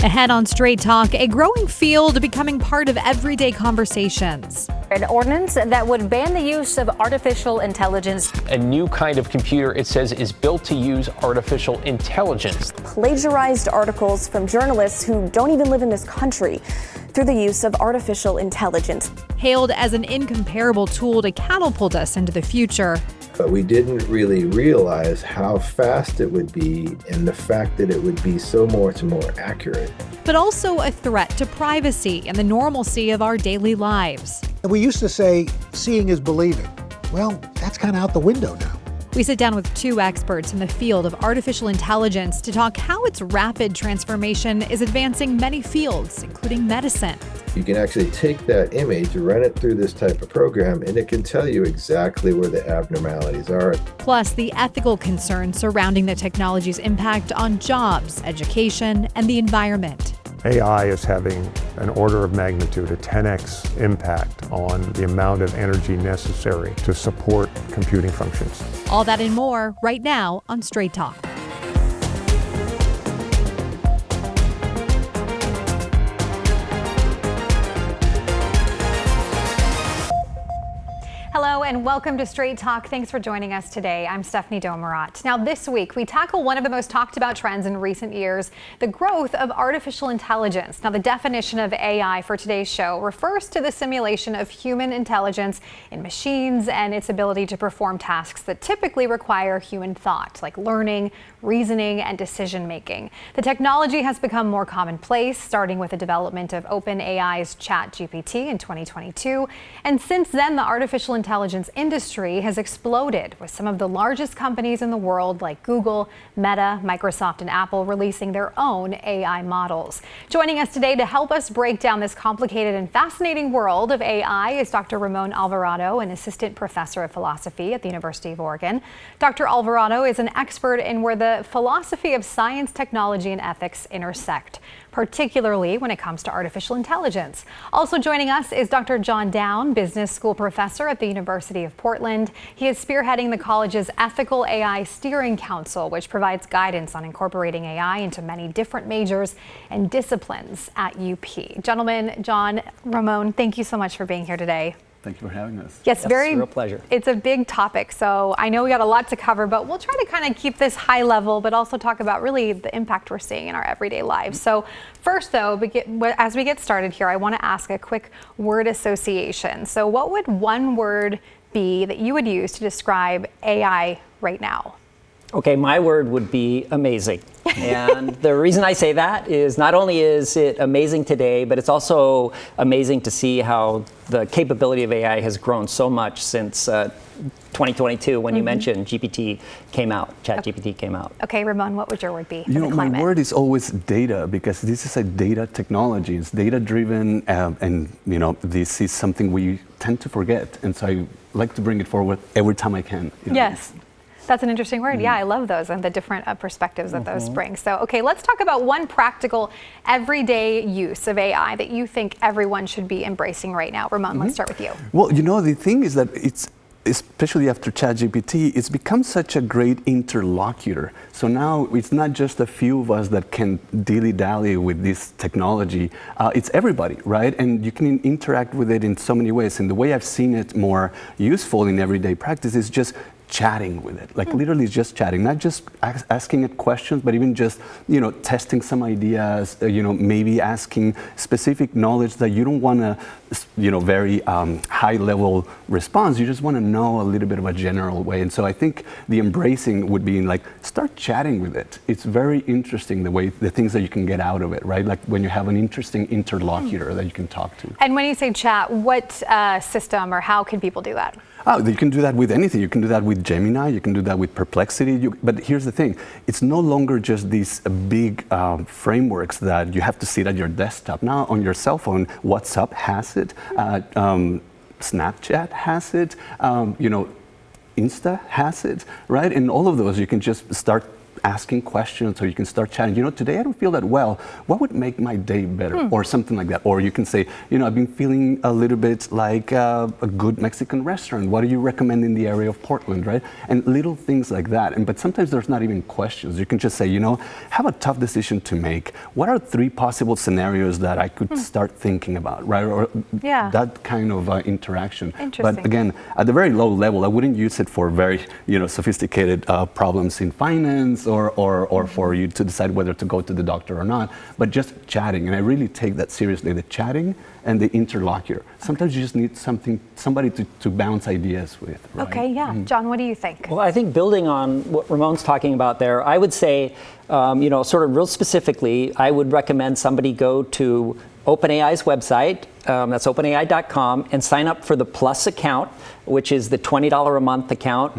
Ahead on Straight Talk, a growing field becoming part of everyday conversations. An ordinance that would ban the use of artificial intelligence. A new kind of computer, it says, is built to use artificial intelligence. Plagiarized articles from journalists who don't even live in this country through the use of artificial intelligence. Hailed as an incomparable tool to catapult us into the future. But we didn't really realize how fast it would be and the fact that it would be so much more accurate. But also a threat to privacy and the normalcy of our daily lives. We used to say, seeing is believing. Well, that's kind of out the window now. We sit down with two experts in the field of artificial intelligence to talk how its rapid transformation is advancing many fields, including medicine. You can actually take that image, run it through this type of program, and it can tell you exactly where the abnormalities are. Plus, the ethical concerns surrounding the technology's impact on jobs, education, and the environment. AI is having an order of magnitude, a 10x impact on the amount of energy necessary to support computing functions. All that and more right now on Straight Talk. Hello and welcome to Straight Talk. Thanks for joining us today. I'm Stephanie Domerat. Now this week we tackle one of the most talked about trends in recent years, the growth of artificial intelligence. Now the definition of AI for today's show refers to the simulation of human intelligence in machines and its ability to perform tasks that typically require human thought, like learning, reasoning, and decision making. The technology has become more commonplace, starting with the development of OpenAI's ChatGPT in 2022. And since then, the artificial intelligence industry has exploded, with some of the largest companies in the world like Google, Meta, Microsoft, and Apple releasing their own AI models. Joining us today to help us break down this complicated and fascinating world of AI is Dr. Ramon Alvarado, an assistant professor of philosophy at the University of Oregon. Dr. Alvarado is an expert in where the philosophy of science, technology, and ethics intersect, particularly when it comes to artificial intelligence. Also joining us is Dr. John Down, business school professor at the University of Portland. He is spearheading the college's Ethical AI Steering Council, which provides guidance on incorporating AI into many different majors and disciplines at UP. Gentlemen, John, Ramon, thank you so much for being here today. Thank you for having us. Yes, very real pleasure. It's a big topic, so I know we got a lot to cover, but we'll try to kind of keep this high level, but also talk about really the impact we're seeing in our everyday lives. So first, though, as we get started here, I want to ask a quick word association. So what would one word be that you would use to describe AI right now? Okay, my word would be amazing. And the reason I say that is not only is it amazing today, but it's also amazing to see how the capability of AI has grown so much since 2022 when you mentioned GPT came out, ChatGPT came out. Okay, Ramon, what would your word be? You know, my word is always data, because this is a data technology. It's data driven, and you know, this is something we tend to forget. And so I like to bring it forward every time I can. You know? Yes. That's an interesting word. Yeah, I love those and the different perspectives that those bring. So, okay, let's talk about one practical everyday use of AI that you think everyone should be embracing right now. Ramon, let's start with you. Well, you know, the thing is that it's, especially after ChatGPT, it's become such a great interlocutor. So now it's not just a few of us that can dilly-dally with this technology. It's everybody, right? And you can interact with it in so many ways. And the way I've seen it more useful in everyday practice is just chatting with it, like literally just chatting, not just asking it questions, but even just, you know, testing some ideas, you know, maybe asking specific knowledge that you don't want to, you know, very high level response. You just want to know a little bit of a general way. And so I think the embracing would be in like, start chatting with it. It's very interesting the things that you can get out of it, right? Like when you have an interesting interlocutor that you can talk to. And when you say chat, what system or how can people do that? Oh, you can do that with anything. You can do that with Gemini, you can do that with Perplexity. But here's the thing, it's no longer just these big frameworks that you have to sit at your desktop. Now on your cell phone, WhatsApp has it, Snapchat has it, you know, Insta has it, right? And all of those you can just start asking questions, or you can start chatting. Today I don't feel that well. What would make my day better, or something like that? Or you can say, I've been feeling a little bit like a good Mexican restaurant. What do you recommend in the area of Portland, right? And little things like that. But sometimes there's not even questions. You can just say, have a tough decision to make. What are 3 possible scenarios that I could start thinking about, right? Or that kind of interaction. But again, at the very low level, I wouldn't use it for very, sophisticated problems in finance or for you to decide whether to go to the doctor or not, but just chatting. And I really take that seriously, the chatting and the interlocutor. Sometimes you just need somebody to bounce ideas with, right? Okay, yeah. John, what do you think? Well, I think building on what Ramon's talking about there, I would say, sort of real specifically, I would recommend somebody go to OpenAI's website, that's openai.com, and sign up for the Plus account, which is the $20 a month account.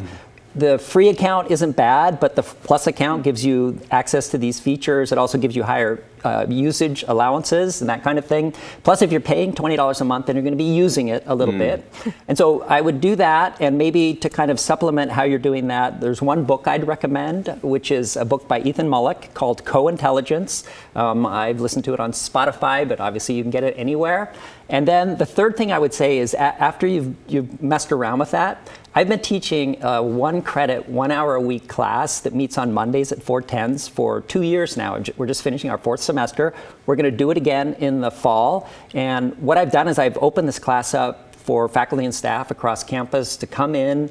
The free account isn't bad, but the Plus account gives you access to these features. It also gives you higher usage allowances and that kind of thing. Plus, if you're paying $20 a month, then you're going to be using it a little bit. And so I would do that, and maybe to kind of supplement how you're doing that, there's one book I'd recommend, which is a book by Ethan Mullick called Co-Intelligence. I've listened to it on Spotify, but obviously you can get it anywhere. And then the third thing I would say is after you've messed around with that, I've been teaching a 1 credit, 1 hour a week class that meets on Mondays at 4:10 for 2 years now. We're just finishing our 4th semester. We're going to do it again in the fall. And what I've done is I've opened this class up for faculty and staff across campus to come in.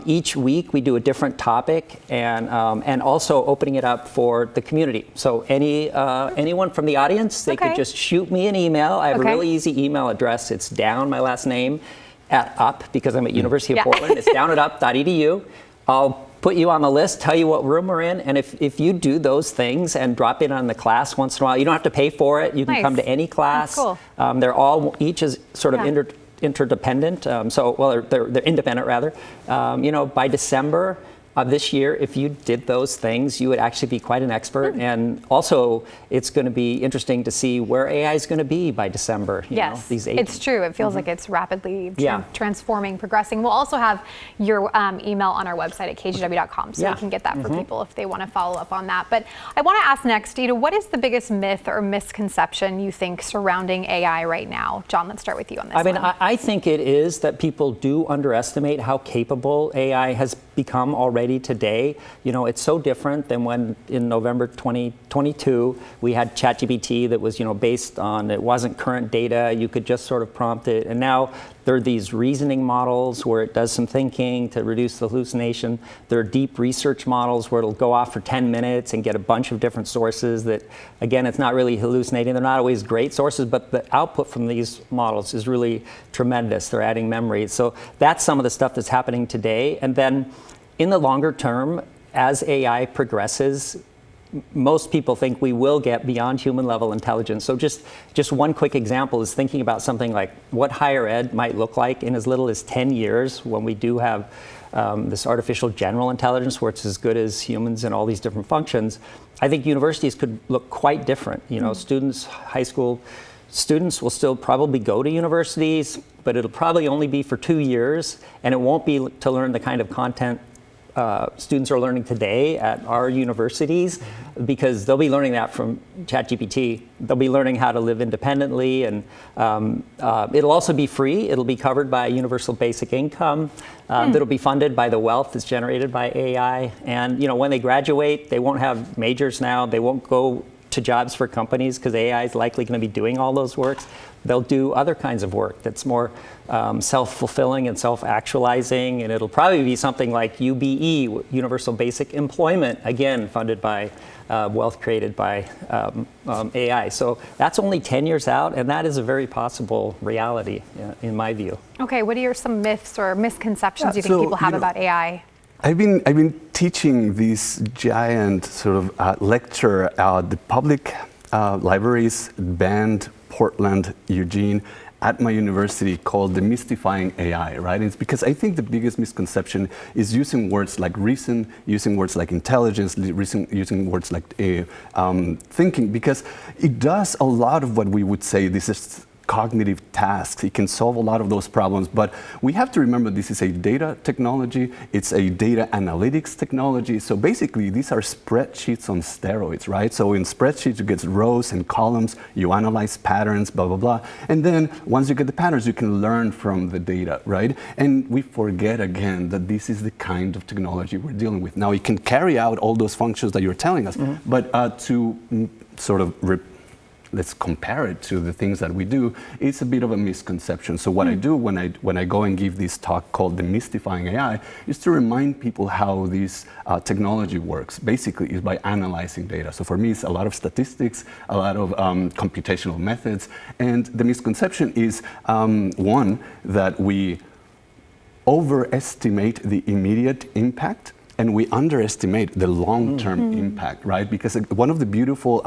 Each week we do a different topic, and also opening it up for the community. So anyone from the audience, they could just shoot me an email. I have a really easy email address. It's down, my last name, at UP, because I'm at University of Portland. It's down at up.edu. I'll put you on the list, tell you what room we're in, and if you do those things and drop in on the class once in a while, you don't have to pay for it. You can come to any class. Cool. Each is sort of interdependent. They're independent rather. By December of this year, if you did those things, you would actually be quite an expert. And also, it's going to be interesting to see where AI is going to be by December. Yes, these it's true. It feels like it's rapidly transforming, progressing. We'll also have your email on our website at kgw.com, so you can get that for people if they want to follow up on that. But I want to ask next, what is the biggest myth or misconception you think surrounding AI right now? John, let's start with you on this. I think it is that people do underestimate how capable AI has become already today. It's so different than when in November 2022 we had ChatGPT that was based on, it wasn't current data, you could just sort of prompt it, and now there are these reasoning models where it does some thinking to reduce the hallucination. There are deep research models where it'll go off for 10 minutes and get a bunch of different sources that, again, it's not really hallucinating. They're not always great sources, but the output from these models is really tremendous. They're adding memory. So that's some of the stuff that's happening today. And then in the longer term, as AI progresses, most people think we will get beyond human level intelligence. So just one quick example is thinking about something like what higher ed might look like in as little as 10 years when we do have this artificial general intelligence where it's as good as humans in all these different functions. I think universities could look quite different. Students, high school students will still probably go to universities, but it'll probably only be for 2 years, and it won't be to learn the kind of content students are learning today at our universities, because they'll be learning that from ChatGPT. They'll be learning how to live independently, and it'll also be free. It'll be covered by universal basic income. That'll be funded by the wealth that's generated by AI. And when they graduate, they won't have majors now. They won't go to jobs for companies because AI is likely going to be doing all those works. They'll do other kinds of work that's more self-fulfilling and self-actualizing, and it'll probably be something like UBE, Universal Basic Employment, again funded by wealth created by AI. So that's only 10 years out, and that is a very possible reality in my view. Okay, what are some myths or misconceptions you think people have about AI? I've been teaching this giant sort of lecture at the public libraries, Bend, Portland, Eugene, at my university called Demystifying AI, right? It's because I think the biggest misconception is using words like reason, using words like intelligence, using words like thinking, because it does a lot of what we would say this is cognitive tasks. It can solve a lot of those problems. But we have to remember this is a data technology. It's a data analytics technology. So basically, these are spreadsheets on steroids, right? So in spreadsheets, you get rows and columns. You analyze patterns, blah, blah, blah. And then once you get the patterns, you can learn from the data, right? And we forget again that this is the kind of technology we're dealing with. Now, it can carry out all those functions that you're telling us, but sort of let's compare it to the things that we do, it's a bit of a misconception. So what I do when I go and give this talk called Demystifying AI is to remind people how this technology works. Basically, is by analyzing data. So for me, it's a lot of statistics, a lot of computational methods. And the misconception is, one, that we overestimate the immediate impact and we underestimate the long-term impact, right? Because one of the beautiful,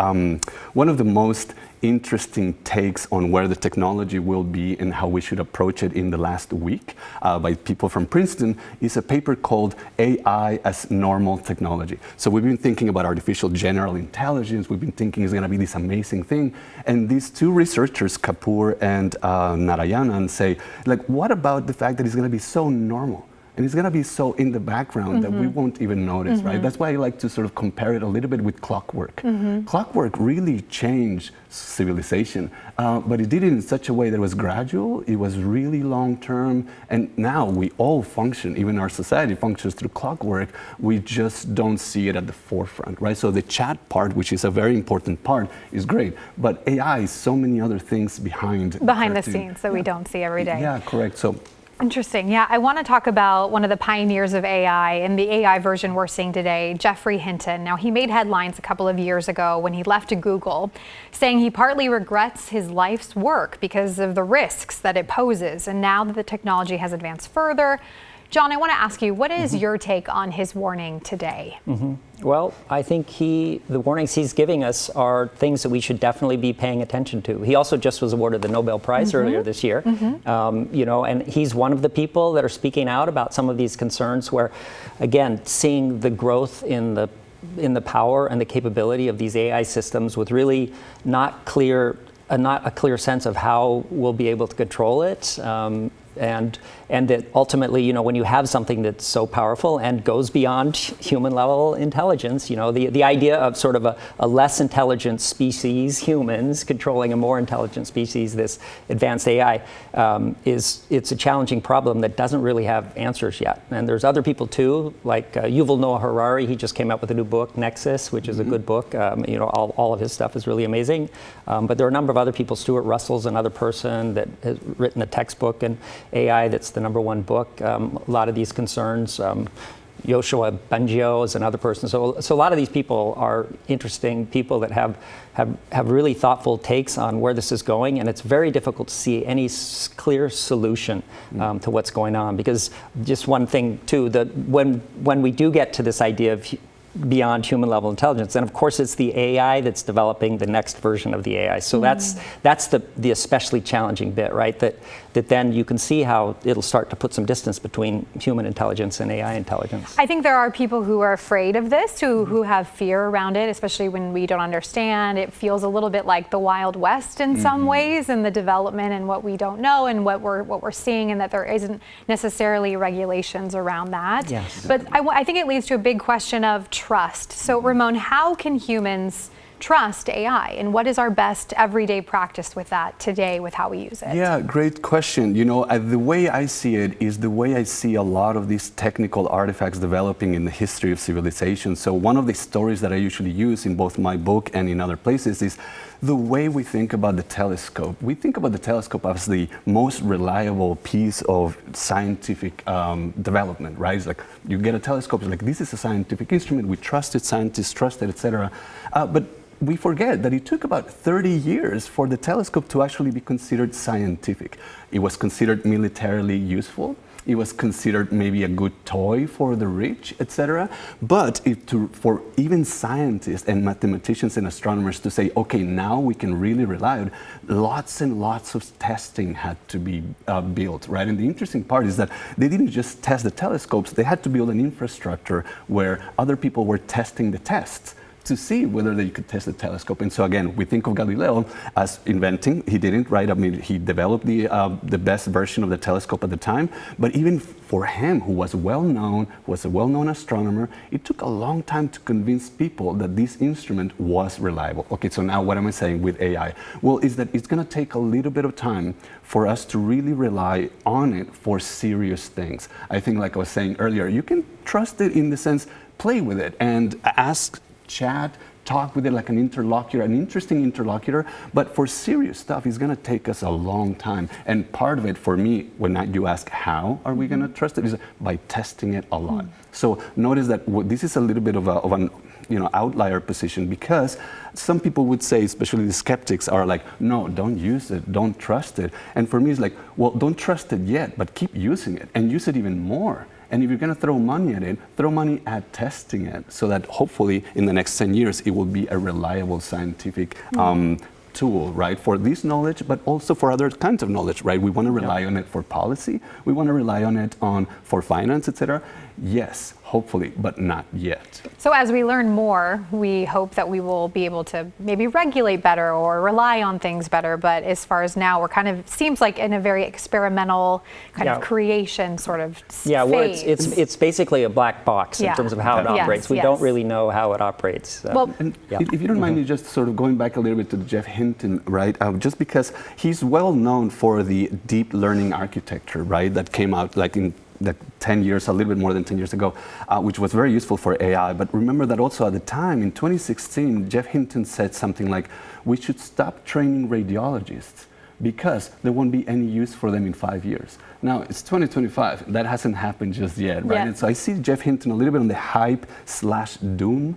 one of the most interesting takes on where the technology will be and how we should approach it in the last week by people from Princeton is a paper called AI as Normal Technology. So we've been thinking about artificial general intelligence. We've been thinking it's going to be this amazing thing. And these two researchers, Kapoor and Narayanan, say, like, what about the fact that it's going to be so normal? And it's going to be so in the background that we won't even notice, right? That's why I like to sort of compare it a little bit with clockwork. Clockwork really changed civilization, but it did it in such a way that it was gradual, it was really long-term, and now we all function, even our society functions through clockwork, we just don't see it at the forefront, right? So the chat part, which is a very important part, is great, but AI is so many other things behind the scenes that we don't see every day. Yeah, correct. So. Interesting. Yeah, I want to talk about one of the pioneers of AI and the AI version we're seeing today, Geoffrey Hinton. Now, he made headlines a couple of years ago when he left Google, saying he partly regrets his life's work because of the risks that it poses. And now that the technology has advanced further, John, I want to ask you, what is your take on his warning today? Well, I think the warnings he's giving us are things that we should definitely be paying attention to. He also just was awarded the Nobel Prize earlier this year, and he's one of the people that are speaking out about some of these concerns where, again, seeing the growth in the power and the capability of these AI systems with really not a clear sense of how we'll be able to control it. And that ultimately, when you have something that's so powerful and goes beyond human level intelligence, the idea of sort of a less intelligent species, humans, controlling a more intelligent species, this advanced AI, it's a challenging problem that doesn't really have answers yet. And there's other people too, like Yuval Noah Harari. He just came out with a new book, Nexus, which is a good book. All of his stuff is really amazing. But there are a number of other people. Stuart Russell's another person that has written a textbook in AI that's the number one book. A lot of these concerns. Yoshua Bengio is another person. So a lot of these people are interesting people that have really thoughtful takes on where this is going, and it's very difficult to see any clear solution to what's going on. Because just one thing too, that when we do get to this idea of beyond human level intelligence, and of course it's the AI that's developing the next version of the AI. So that's the especially challenging bit, right? That then you can see how it'll start to put some distance between human intelligence and AI intelligence. I think there are people who are afraid of this, who have fear around it, especially when we don't understand. It feels a little bit like the Wild West in some ways, and the development and what we don't know and what we're seeing, and that there isn't necessarily regulations around that. Yes. But I think it leads to a big question of trust. So Ramon, how can humans trust AI, and what is our best everyday practice with that today with how we use it? Yeah, great question. The way I see it is the way I see a lot of these technical artifacts developing in the history of civilization. So one of the stories that I usually use in both my book and in other places is the way we think about the telescope. We think about the telescope as the most reliable piece of scientific development, right? It's like you get a telescope, it's like this is a scientific instrument, we trust it, scientists trust it, etc. But we forget that it took about 30 years for the telescope to actually be considered scientific. It was considered militarily useful. It was considered maybe a good toy for the rich, etc. But for even scientists and mathematicians and astronomers to say, okay, now we can really rely on it, lots and lots of testing had to be built, right? And the interesting part is that they didn't just test the telescopes, they had to build an infrastructure where other people were testing the tests to see whether they could test the telescope. And so again, we think of Galileo as inventing. He didn't, right? I mean, he developed the best version of the telescope at the time. But even for him, who was a well-known astronomer, it took a long time to convince people that this instrument was reliable. Okay, so now what am I saying with AI? Well, is that it's going to take a little bit of time for us to really rely on it for serious things. I think, like I was saying earlier, you can trust it in the sense, play with it and ask, chat, talk with it like an interlocutor, an interesting interlocutor, but for serious stuff, it's going to take us a long time. And part of it for me, when you ask how are we going to trust it, is by testing it a lot. So notice that this is a little bit of an outlier position, because some people would say, especially the skeptics, are like, no, don't use it, don't trust it. And for me, it's like, well, don't trust it yet, but keep using it and use it even more. And if you're going to throw money at it, throw money at testing it, so that hopefully in the next 10 years, it will be a reliable scientific tool, right, for this knowledge, but also for other kinds of knowledge, right? We want to rely on it for policy. We want to rely on it for finance, etc. Yes, hopefully, but not yet. So as we learn more, we hope that we will be able to maybe regulate better or rely on things better. But as far as now, we're kind of, seems like in a very experimental kind of creation sort of phase. Well, it's basically a black box in terms of how it operates. We don't really know how it operates. Well, if you don't mind me just sort of going back a little bit to Jeff Hinton, right? Just because he's well known for the deep learning architecture, right? That came out like in 10 years, a little bit more than 10 years ago, which was very useful for AI. But remember that also at the time, in 2016, Jeff Hinton said something like, we should stop training radiologists because there won't be any use for them in 5 years. Now, it's 2025. That hasn't happened just yet, right? And so I see Jeff Hinton a little bit on the hype/doom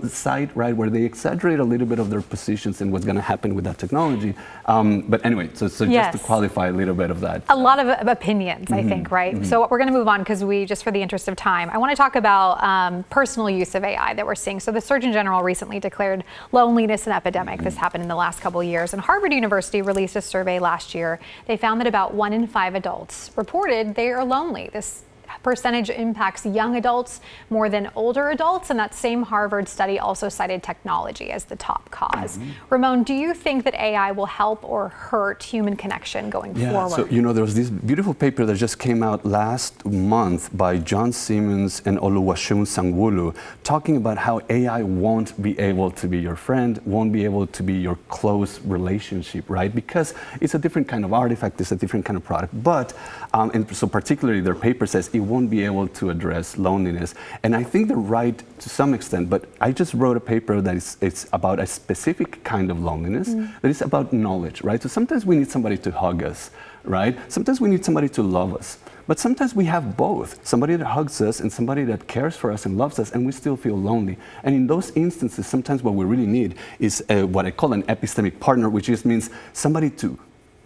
side, right, where they exaggerate a little bit of their positions and what's going to happen with that technology. But anyway, so just to qualify a little bit of that. A lot of opinions, I think, right? So we're going to move on because just for the interest of time, I want to talk about personal use of AI that we're seeing. So the Surgeon General recently declared loneliness an epidemic. This happened in the last couple of years. And Harvard University released a survey last year. They found that about 1 in 5 adults reported they are lonely. This percentage impacts young adults more than older adults, and that same Harvard study also cited technology as the top cause. Ramon, do you think that AI will help or hurt human connection going forward? So there was this beautiful paper that just came out last month by John Simmons and Oluwaseun Sanwo-Olu, talking about how AI won't be able to be your friend, won't be able to be your close relationship, right? Because it's a different kind of artifact, it's a different kind of product. But, and so particularly their paper says it won't be able to address loneliness. And I think they're right to some extent, but I just wrote a paper that it's about a specific kind of loneliness, that is about knowledge, right? So sometimes we need somebody to hug us, right? Sometimes we need somebody to love us. But sometimes we have both, somebody that hugs us and somebody that cares for us and loves us, and we still feel lonely. And in those instances, sometimes what we really need is what I call an epistemic partner, which just means somebody to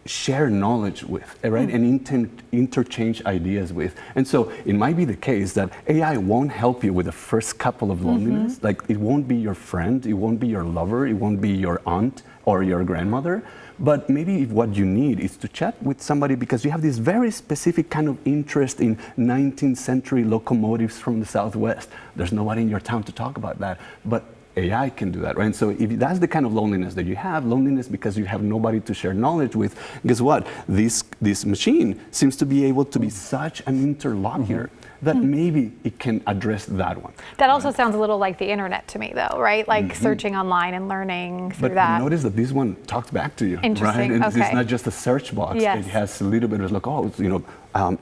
share knowledge with, right? And interchange ideas with. And so it might be the case that AI won't help you with the first couple of loneliness. Like, it won't be your friend, it won't be your lover, it won't be your aunt or your grandmother. But maybe what you need is to chat with somebody because you have this very specific kind of interest in 19th century locomotives from the Southwest. There's nobody in your town to talk about that. But AI can do that, right? And so if that's the kind of loneliness that you have, loneliness because you have nobody to share knowledge with, guess what? This machine seems to be able to be such an interlocutor that maybe it can address that one. That also sounds a little like the internet to me, though, right? Like searching online and learning through that. But notice that this one talks back to you, Interesting. right? It's not just a search box. Yes. It has a little bit of like,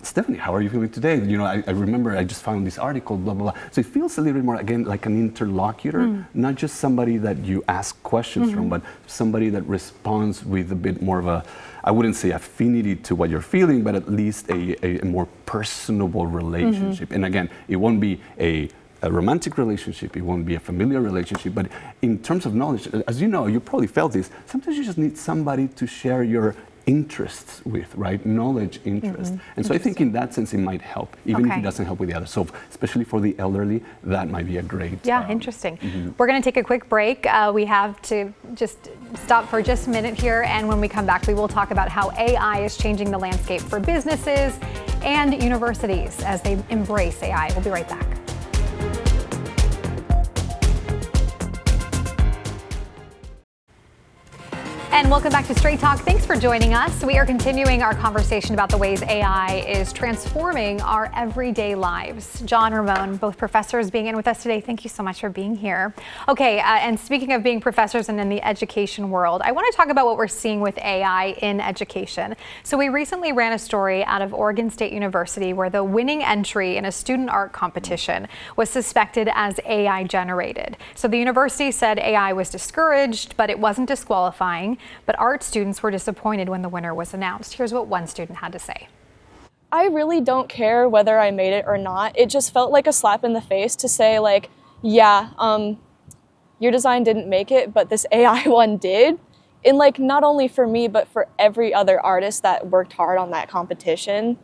Stephanie, how are you feeling today? I remember I just found this article, blah, blah, blah. So it feels a little bit more, again, like an interlocutor, not just somebody that you ask questions from, but somebody that responds with a bit more of a, I wouldn't say affinity to what you're feeling, but at least a more personable relationship. And again, it won't be a romantic relationship, it won't be a familiar relationship, but in terms of knowledge, as you know, you probably felt this, sometimes you just need somebody to share your interests with, right? Knowledge interest. And so I think in that sense it might help, even if it doesn't help with the others. So especially for the elderly, that might be a great... interesting. We're going to take a quick break. We have to just stop for just a minute here, and when we come back, we will talk about how AI is changing the landscape for businesses and universities as they embrace AI. We'll be right back. And welcome back to Straight Talk. Thanks for joining us. We are continuing our conversation about the ways AI is transforming our everyday lives. John, Ramon, both professors being in with us today. Thank you so much for being here. Okay, and speaking of being professors and in the education world, I want to talk about what we're seeing with AI in education. So we recently ran a story out of Oregon State University where the winning entry in a student art competition was suspected as AI generated. So the university said AI was discouraged, but it wasn't disqualifying. But art students were disappointed when the winner was announced. Here's what one student had to say. I really don't care whether I made it or not. It just felt like a slap in the face to say, like, yeah, your design didn't make it, but this AI one did. And like, not only for me, but for every other artist that worked hard on that competition.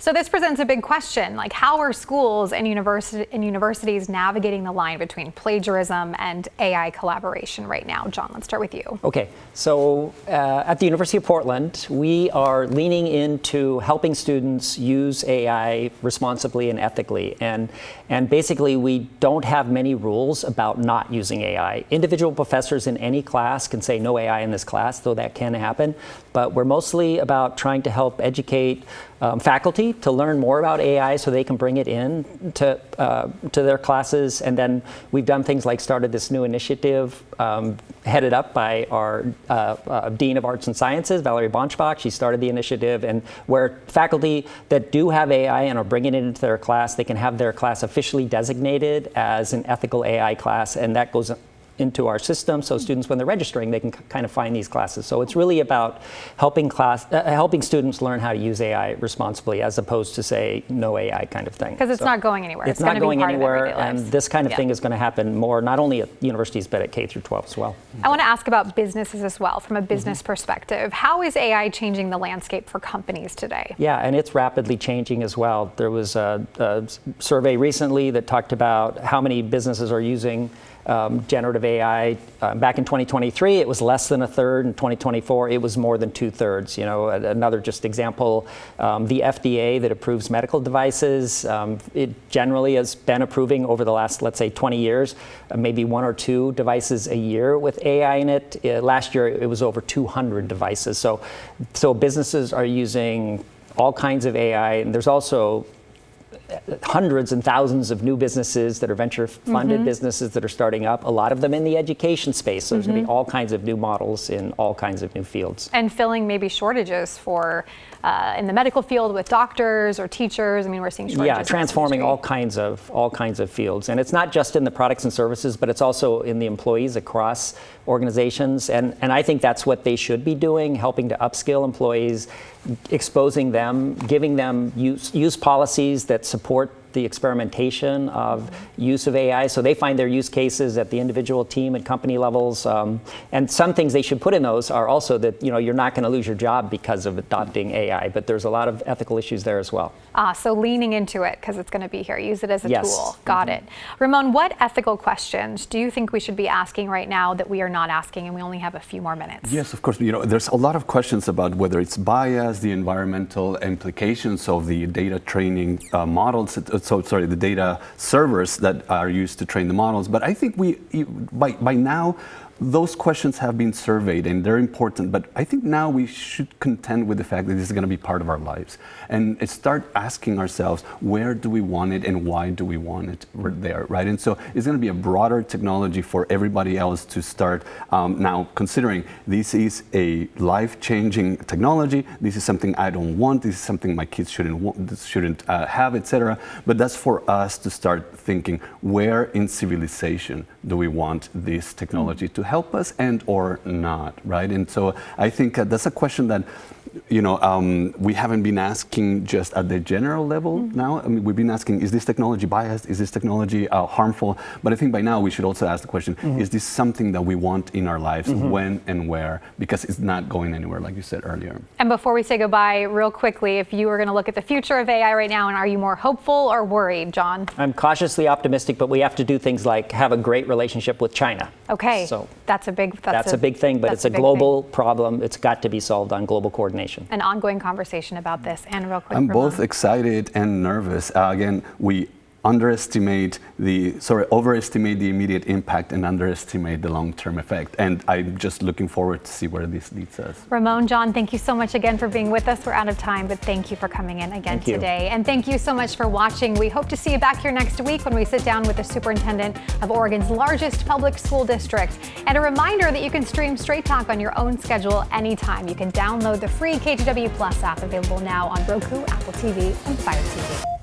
So this presents a big question, like how are schools and universities navigating the line between plagiarism and AI collaboration right now? John, let's start with you. Okay, so at the University of Portland, we are leaning into helping students use AI responsibly and ethically. And basically, we don't have many rules about not using AI. Individual professors in any class can say no AI in this class, though that can happen. But we're mostly about trying to help educate faculty to learn more about AI so they can bring it in to their classes. And then we've done things like started this new initiative headed up by our Dean of Arts and Sciences, Valerie Bonchbach. She started the initiative, and where faculty that do have AI and are bringing it into their class, they can have their class officially designated as an ethical AI class, and that goes into our system, so students, when they're registering, they can kind of find these classes. So it's really about helping students learn how to use AI responsibly, as opposed to say no AI kind of thing. Because it's not going anywhere. It's not going anywhere, and lives. this kind of thing is going to happen more, not only at universities, but at K through 12 as well. I want to ask about businesses as well, from a business perspective. How is AI changing the landscape for companies today? Yeah, and it's rapidly changing as well. There was a survey recently that talked about how many businesses are using generative AI. Back in 2023, it was less than a third. In 2024, it was more than 2/3. You know, another just example, the FDA that approves medical devices, it generally has been approving over the last, let's say, 20 years, maybe 1 or 2 devices a year with AI in it. Last year, it was over 200 devices. So businesses are using all kinds of AI, and there's also hundreds and thousands of new businesses that are venture-funded businesses that are starting up, a lot of them in the education space. So there's going to be all kinds of new models in all kinds of new fields. And filling maybe shortages for in the medical field with doctors or teachers. I mean, we're seeing shortages. Yeah, transforming all kinds of fields. And it's not just in the products and services, but it's also in the employees across organizations. And I think that's what they should be doing, helping to upskill employees, exposing them, giving them use policies that support the experimentation of use of AI, so they find their use cases at the individual team and company levels. And some things they should put in those are also that, you know, you're not going to lose your job because of adopting AI, but there's a lot of ethical issues there as well. So leaning into it because it's going to be here. Use it as a Yes. tool. Got it. Ramon, what ethical questions do you think we should be asking right now that we are not asking, and we only have a few more minutes? Yes, of course. You know, there's a lot of questions about whether it's bias, the environmental implications of the data training models. The data servers that are used to train the models. But I think by now, those questions have been surveyed and they're important, but I think now we should contend with the fact that this is going to be part of our lives and start asking ourselves, where do we want it and why do we want it there, right? And so it's going to be a broader technology for everybody else to start now considering this is a life-changing technology, this is something I don't want, this is something my kids shouldn't have, etc. But that's for us to start thinking, where in civilization do we want this technology to help us and or not, right? And so I think that's a question that, you know, we haven't been asking just at the general level now. I mean, we've been asking, is this technology biased? Is this technology harmful? But I think by now we should also ask the question, is this something that we want in our lives? When and where? Because it's not going anywhere, like you said earlier. And before we say goodbye, real quickly, if you were going to look at the future of AI right now, and are you more hopeful or worried, John? I'm cautiously optimistic, but we have to do things like have a great relationship with China. Okay, so that's a big thing, but it's a global problem. It's got to be solved on global coordination. An ongoing conversation about this. And real quick, I'm Ramon. both excited and nervous. Again, we overestimate the immediate impact and underestimate the long-term effect. And I'm just looking forward to see where this leads us. Ramon, John, thank you so much again for being with us. We're out of time, but thank you for coming in again today. And thank you so much for watching. We hope to see you back here next week when we sit down with the superintendent of Oregon's largest public school district. And a reminder that you can stream Straight Talk on your own schedule anytime. You can download the free KGW Plus app, available now on Roku, Apple TV, and Fire TV.